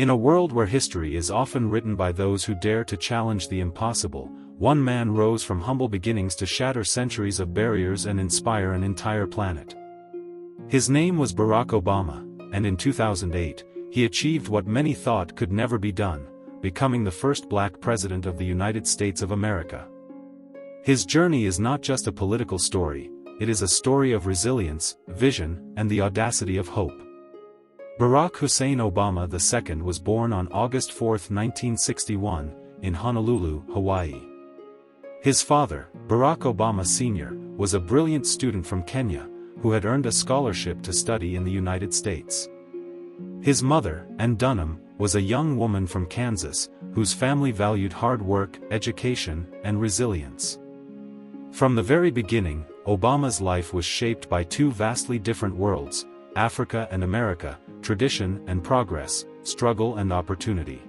In a world where history is often written by those who dare to challenge the impossible, one man rose from humble beginnings to shatter centuries of barriers and inspire an entire planet. His name was Barack Obama, and in 2008, he achieved what many thought could never be done, becoming the first black president of the United States of America. His journey is not just a political story, it is a story of resilience, vision, and the audacity of hope. Barack Hussein Obama II was born on August 4, 1961, in Honolulu, Hawaii. His father, Barack Obama Sr., was a brilliant student from Kenya, who had earned a scholarship to study in the United States. His mother, Ann Dunham, was a young woman from Kansas, whose family valued hard work, education, and resilience. From the very beginning, Obama's life was shaped by two vastly different worlds, Africa and America, tradition and progress, struggle and opportunity.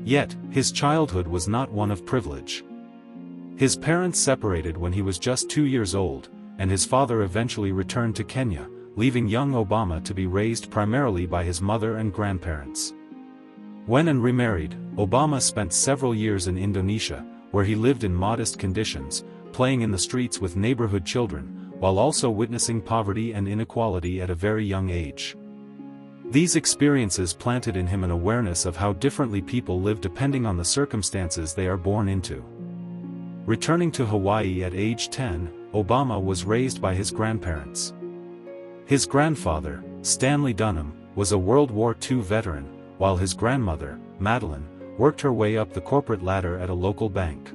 Yet, his childhood was not one of privilege. His parents separated when he was just 2 years old, and his father eventually returned to Kenya, leaving young Obama to be raised primarily by his mother and grandparents. When and remarried, Obama spent several years in Indonesia, where he lived in modest conditions, playing in the streets with neighborhood children, while also witnessing poverty and inequality at a very young age. These experiences planted in him an awareness of how differently people live depending on the circumstances they are born into. Returning to Hawaii at age 10, Obama was raised by his grandparents. His grandfather, Stanley Dunham, was a World War II veteran, while his grandmother, Madeline, worked her way up the corporate ladder at a local bank.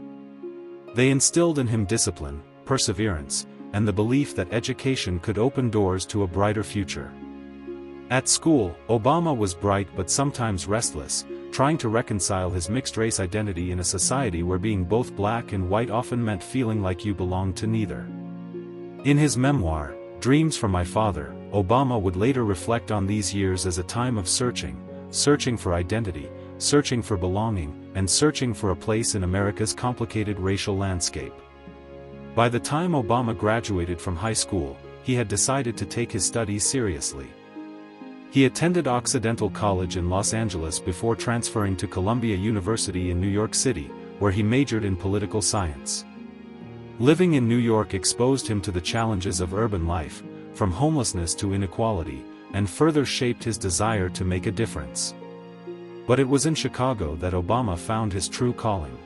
They instilled in him discipline, perseverance, and the belief that education could open doors to a brighter future. At school, Obama was bright but sometimes restless, trying to reconcile his mixed-race identity in a society where being both black and white often meant feeling like you belonged to neither. In his memoir, Dreams from My Father, Obama would later reflect on these years as a time of searching for identity, searching for belonging, and searching for a place in America's complicated racial landscape. By the time Obama graduated from high school, he had decided to take his studies seriously. He attended Occidental College in Los Angeles before transferring to Columbia University in New York City, where he majored in political science. Living in New York exposed him to the challenges of urban life, from homelessness to inequality, and further shaped his desire to make a difference. But it was in Chicago that Obama found his true calling.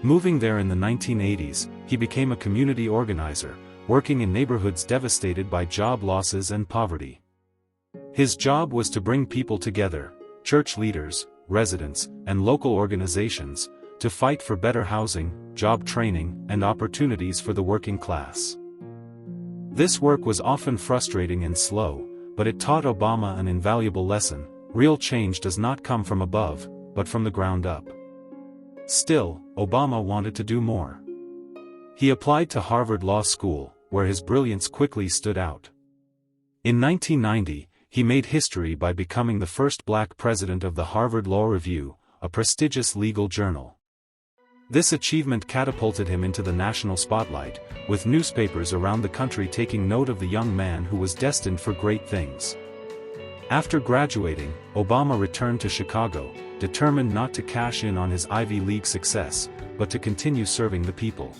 Moving there in the 1980s, he became a community organizer, working in neighborhoods devastated by job losses and poverty. His job was to bring people together, church leaders, residents, and local organizations, to fight for better housing, job training, and opportunities for the working class. This work was often frustrating and slow, but it taught Obama an invaluable lesson: real change does not come from above, but from the ground up. Still, Obama wanted to do more. He applied to Harvard Law School, where his brilliance quickly stood out. In 1990, he made history by becoming the first black president of the Harvard Law Review, a prestigious legal journal. This achievement catapulted him into the national spotlight, with newspapers around the country taking note of the young man who was destined for great things. After graduating, Obama returned to Chicago, determined not to cash in on his Ivy League success, but to continue serving the people.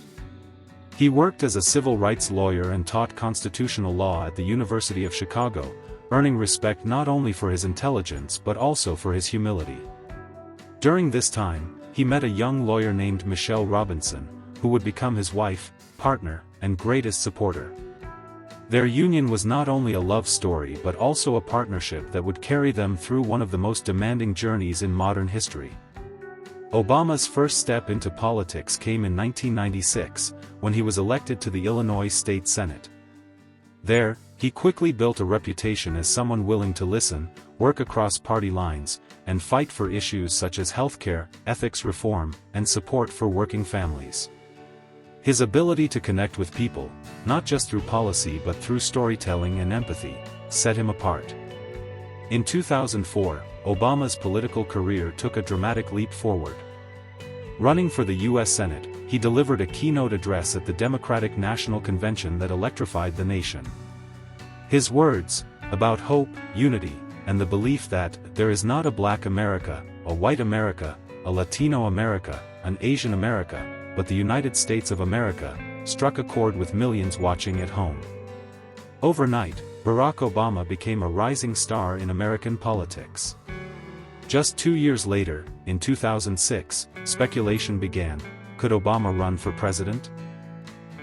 He worked as a civil rights lawyer and taught constitutional law at the University of Chicago, earning respect not only for his intelligence but also for his humility. During this time, he met a young lawyer named Michelle Robinson, who would become his wife, partner, and greatest supporter. Their union was not only a love story but also a partnership that would carry them through one of the most demanding journeys in modern history. Obama's first step into politics came in 1996, when he was elected to the Illinois State Senate. There, he quickly built a reputation as someone willing to listen, work across party lines, and fight for issues such as healthcare, ethics reform, and support for working families. His ability to connect with people, not just through policy but through storytelling and empathy, set him apart. In 2004, Obama's political career took a dramatic leap forward. Running for the U.S. Senate, he delivered a keynote address at the Democratic National Convention that electrified the nation. His words, about hope, unity, and the belief that there is not a Black America, a White America, a Latino America, an Asian America, but the United States of America, struck a chord with millions watching at home. Overnight, Barack Obama became a rising star in American politics. Just 2 years later, in 2006, speculation began: could Obama run for president?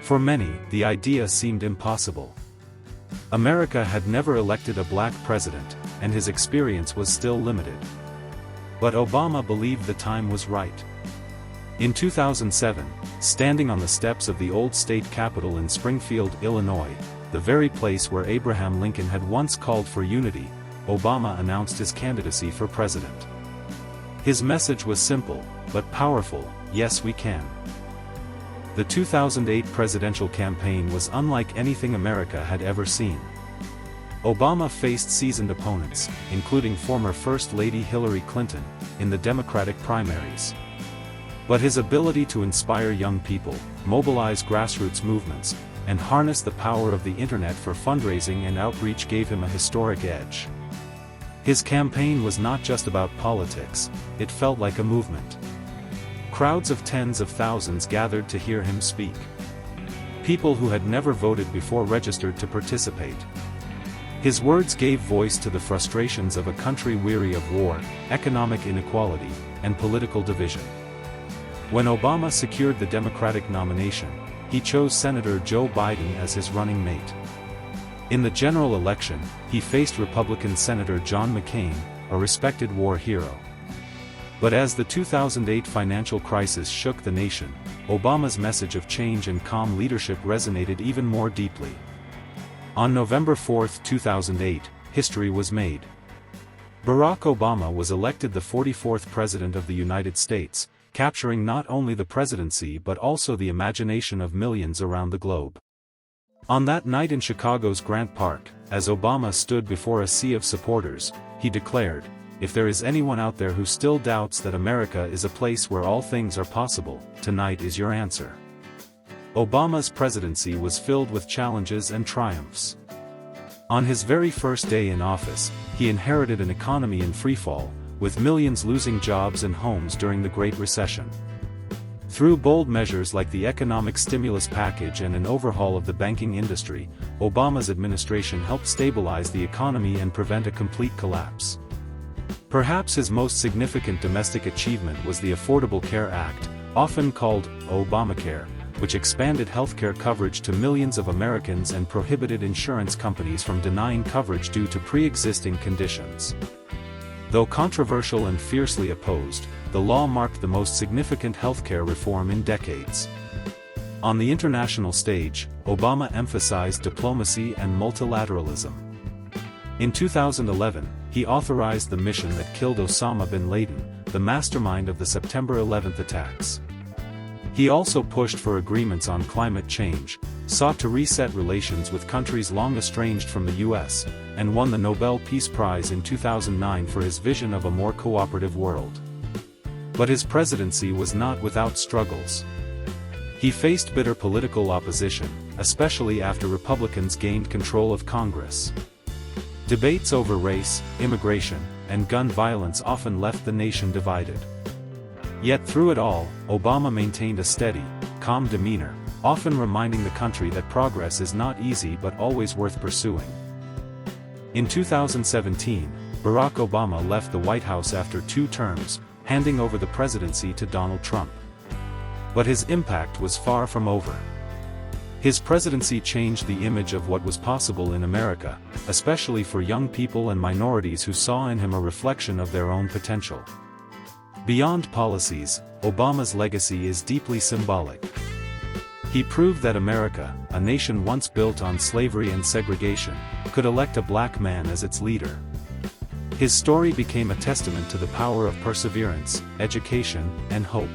For many, the idea seemed impossible. America had never elected a Black president, and his experience was still limited. But Obama believed the time was right. In 2007, standing on the steps of the old state capitol in Springfield, Illinois, the very place where Abraham Lincoln had once called for unity, Obama announced his candidacy for president. His message was simple, but powerful: yes, we can. The 2008 presidential campaign was unlike anything America had ever seen. Obama faced seasoned opponents, including former First Lady Hillary Clinton, in the Democratic primaries. But his ability to inspire young people, mobilize grassroots movements, and harness the power of the internet for fundraising and outreach gave him a historic edge. His campaign was not just about politics, it felt like a movement. Crowds of tens of thousands gathered to hear him speak. People who had never voted before registered to participate. His words gave voice to the frustrations of a country weary of war, economic inequality, and political division. When Obama secured the Democratic nomination, he chose Senator Joe Biden as his running mate. In the general election, he faced Republican Senator John McCain, a respected war hero. But as the 2008 financial crisis shook the nation, Obama's message of change and calm leadership resonated even more deeply. On November 4, 2008, history was made. Barack Obama was elected the 44th President of the United States, capturing not only the presidency but also the imagination of millions around the globe. On that night in Chicago's Grant Park, as Obama stood before a sea of supporters, he declared, "If there is anyone out there who still doubts that America is a place where all things are possible, tonight is your answer." Obama's presidency was filled with challenges and triumphs. On his very first day in office, he inherited an economy in freefall, with millions losing jobs and homes during the Great Recession. Through bold measures like the economic stimulus package and an overhaul of the banking industry, Obama's administration helped stabilize the economy and prevent a complete collapse. Perhaps his most significant domestic achievement was the Affordable Care Act, often called Obamacare, which expanded healthcare coverage to millions of Americans and prohibited insurance companies from denying coverage due to pre-existing conditions. Though controversial and fiercely opposed, the law marked the most significant healthcare reform in decades. On the international stage, Obama emphasized diplomacy and multilateralism. In 2011, he authorized the mission that killed Osama bin Laden, the mastermind of the September 11 attacks. He also pushed for agreements on climate change, sought to reset relations with countries long estranged from the U.S., and won the Nobel Peace Prize in 2009 for his vision of a more cooperative world. But his presidency was not without struggles. He faced bitter political opposition, especially after Republicans gained control of Congress. Debates over race, immigration, and gun violence often left the nation divided. Yet through it all, Obama maintained a steady, calm demeanor, often reminding the country that progress is not easy but always worth pursuing. In 2017, Barack Obama left the White House after 2 terms, handing over the presidency to Donald Trump. But his impact was far from over. His presidency changed the image of what was possible in America, especially for young people and minorities who saw in him a reflection of their own potential. Beyond policies, Obama's legacy is deeply symbolic. He proved that America, a nation once built on slavery and segregation, could elect a black man as its leader. His story became a testament to the power of perseverance, education, and hope.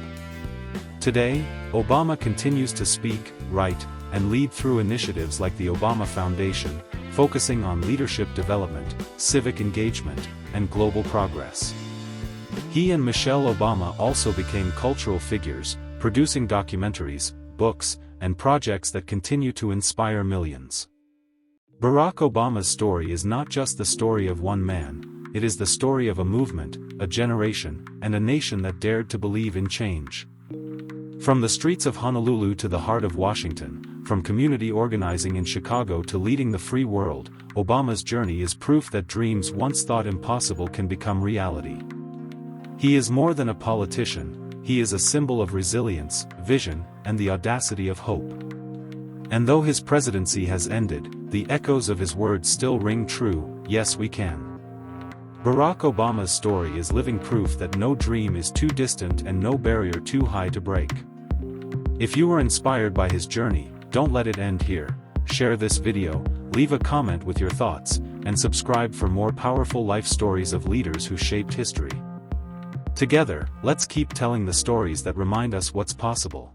Today, Obama continues to speak, write, and lead through initiatives like the Obama Foundation, focusing on leadership development, civic engagement, and global progress. He and Michelle Obama also became cultural figures, producing documentaries, books, and projects that continue to inspire millions. Barack Obama's story is not just the story of one man, it is the story of a movement, a generation, and a nation that dared to believe in change. From the streets of Honolulu to the heart of Washington, from community organizing in Chicago to leading the free world, Obama's journey is proof that dreams once thought impossible can become reality. He is more than a politician, he is a symbol of resilience, vision, and the audacity of hope. And though his presidency has ended, the echoes of his words still ring true: yes we can. Barack Obama's story is living proof that no dream is too distant and no barrier too high to break. If you were inspired by his journey, don't let it end here. Share this video, leave a comment with your thoughts, and subscribe for more powerful life stories of leaders who shaped history. Together, let's keep telling the stories that remind us what's possible.